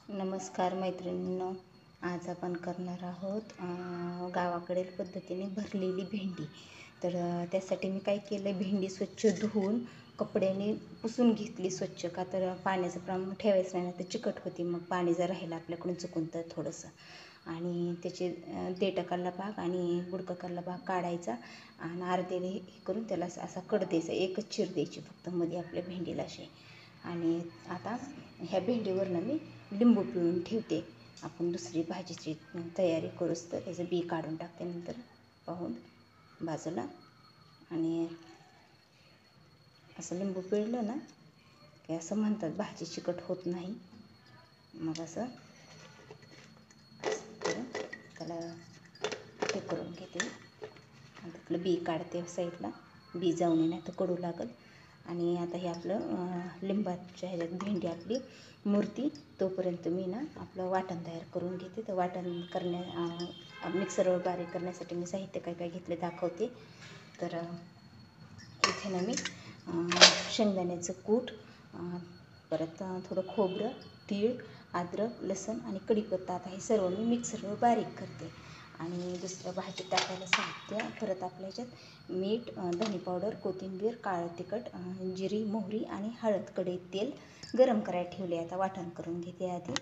नमस्कार मैत्रिणींनो, आज आपण करणार आहोत गावाकडील पद्धतीने भरलेली भेंडी. तर त्यासाठी मी काय केलं, भेंडी स्वच्छ धुवून कपड्याने पुसून घेतली स्वच्छ. का तर पाण्याचं प्रमाण ठेवायचं नाही, तर चिकट होती. मग पाणी जर राहिलं आपल्याकडून चुकून तर थोडंसं, आणि त्याचे देठाकडला भाग आणि बुडकाकडला भाग काढायचा आणि अर्ध्याने हे करून त्याला असा कट द्यायचा. एकच चिर द्यायची फक्त मध्ये आपल्या भेंडीला अशी. आणि आता ह्या भेंडीवरनं मी लिंबू पिळून ठेवते. आपण दुसरी भाजीची तयारी करूच तर त्याचं बी काढून टाकते नंतर पाहून बाजूला. आणि असं लिंबू पिळलं ना की असं म्हणतात भाजी चिकट होत नाही. मग असं करून त्याला हे करून घेते आणि त्यातलं बी काढते साईडला, बी जाऊ नये नाही तर कडू लागल. आणि आता हे आपलं लिंबाच्या ह्याच्यात भेंडी आपली मूर्ती, तोपर्यंत मी ना आपलं वाटण तयार करून घेते. तर वाटण मिक्सरवर बारीक करण्यासाठी मी साहित्य काय काय घेतले दाखवते. तर इथे ना मी शेंगदाण्याचं कूट, परत थोडं खोबरं, तीळ, अद्रक, लसूण आणि कढीपत्ता, आता हे सर्व मी मिक्सरवर बारीक करते. आणि दुसरं भाजी टाकायला साहित्य परत आपल्या ह्याच्यात मीठ, धने पावडर, कोथिंबीर, काळं तिखट, जिरी, मोहरी आणि हळद. कढईत तेल गरम करायला ठेवले. आता वाटण करून घेते आधी.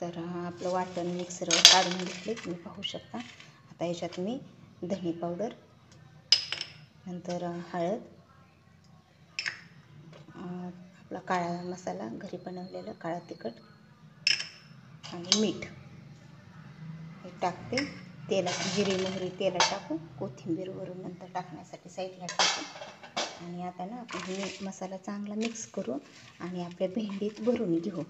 तर आपलं वाटण मिक्सरवर काढून घेतले तुम्ही पाहू शकता. आता ह्याच्यात मी धने पावडर, नंतर हळद, आपला काळा मसाला घरी बनवलेलं काळं तिखट आणि मीठ हे टाकते. तेलात जिरी मोहरी तेलात टाकून कोथिंबीर वरून नंतर टाकण्यासाठी साईडला टाकते. आणि आता ना आपण हे मसाला चांगला मिक्स करू आणि आपल्या भेंडीत भरून घेऊ.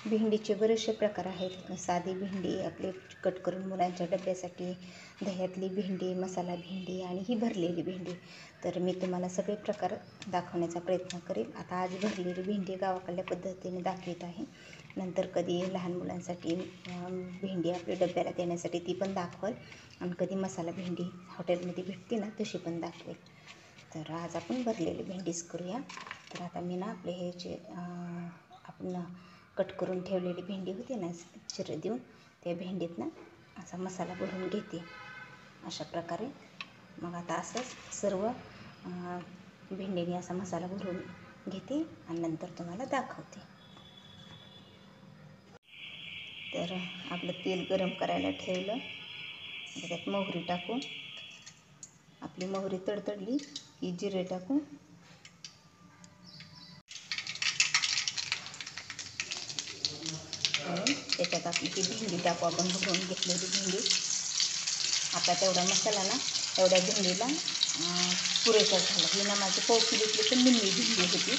भेंडीचे बरेचसे प्रकार आहेत. साधी भेंडी आपली कट करून मुलांच्या डब्यासाठी, दह्यातली भेंडी, मसाला भेंडी आणि ही भरलेली भेंडी. तर मी तुम्हाला सगळे प्रकार दाखवण्याचा प्रयत्न करेल. आता आज भरलेली भेंडी गावाकडल्या पद्धतीने दाखवत आहे. नंतर कधी लहान मुलांसाठी भेंडी आपल्या डब्याला देण्यासाठी ती पण दाखवेल. आणि कधी मसाला भेंडी हॉटेलमध्ये भेटते ना तशी पण दाखवेल. तर आज आपण भरलेली भेंडीच करूया. तर आता मी ना आपले हे जे आपण कट करून ठेवलेली भेंडी होती ना चिरं देऊन, त्या भेंडीत ना असा मसाला भरून घेते अशा प्रकारे. मग आता असंच सर्व भेंडीने असा मसाला भरून घेते आणि नंतर तुम्हाला दाखवते. तर आपलं तेल गरम करायला ठेवलं. त्यात मोहरी टाकून, आपली मोहरी तडतडली की जिरे टाकून त्याच्यात आपली ती भेंडी टाकू, आपण भरून घेतलेली भेंडी. आता तेवढा मसाला ना एवढ्या भेंडीला पुरेसा झाला. ही ना माझी पाव किलोतली पण निम्मी भेंडी होती.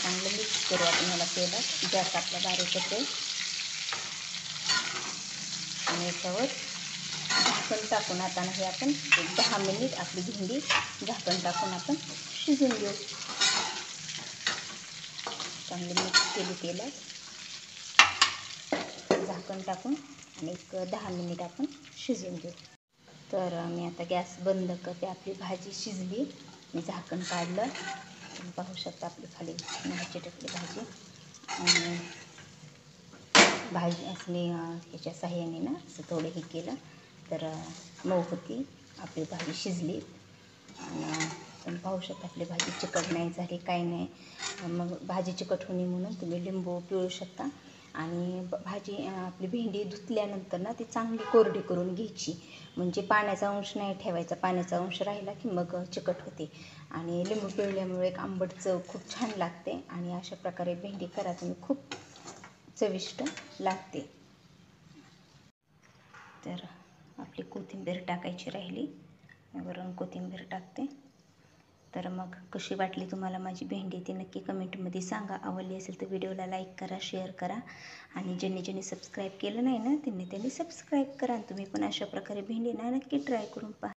चांगलं मिक्स करू आपण याला तेलात. गॅस आपला बारीक होते आणि याच्यावर झाकण टाकून आता हे आपण 10 मिनिट आपली भेंडी झाकण टाकून आपण शिजून घेऊ. चांगली मिक्स केली तेलात, झाकण टाकून आणि एक 10 मिनिट आपण शिजून घेऊ. तर मी आता गॅस बंद करते. आपली भाजी शिजली, मी झाकण काढलं. तुम्ही पाहू शकता आपली खाली चिटकली भाजी. आणि भाजी असली ह्याच्या साह्याने ना असं थोडं हे केलं तर मऊ होती. आपली भाजी शिजली आणि तुम्ही पाहू शकता आपली भाजी चिकट नाही झाली, काही नाही. मग भाजी चिकट होणे म्हणून तुम्ही लिंबू पिळू शकता. आणि भाजी आपली भेंडी धुतल्यानंतर ना ती चांगली कोरडी करून घ्यायची, म्हणजे पाण्याचा अंश नाही ठेवायचा. पाण्याचा अंश राहिला की मग चिकट होते. आणि लिंबू पिळल्यामुळे एक आंबट चव खूप छान लागते. आणि अशा प्रकारे भेंडी करा तुम्ही, खूप चविष्ट लागते. तर आपली कोथिंबीर टाकायची राहिली, वरून कोथिंबीर टाकते. तर मग कशी वाटली तुम्हाला माझी भेंडी ती नक्की कमेंटमध्ये सांगा. आवडली असेल तर व्हिडिओला लाईक करा, शेअर करा. आणि ज्यांनी सबस्क्राईब केलं नाही ना त्यांनी सबस्क्राईब करा. तुम्ही पण अशा प्रकारे भेंडी ना नक्की ट्राय करून पहा.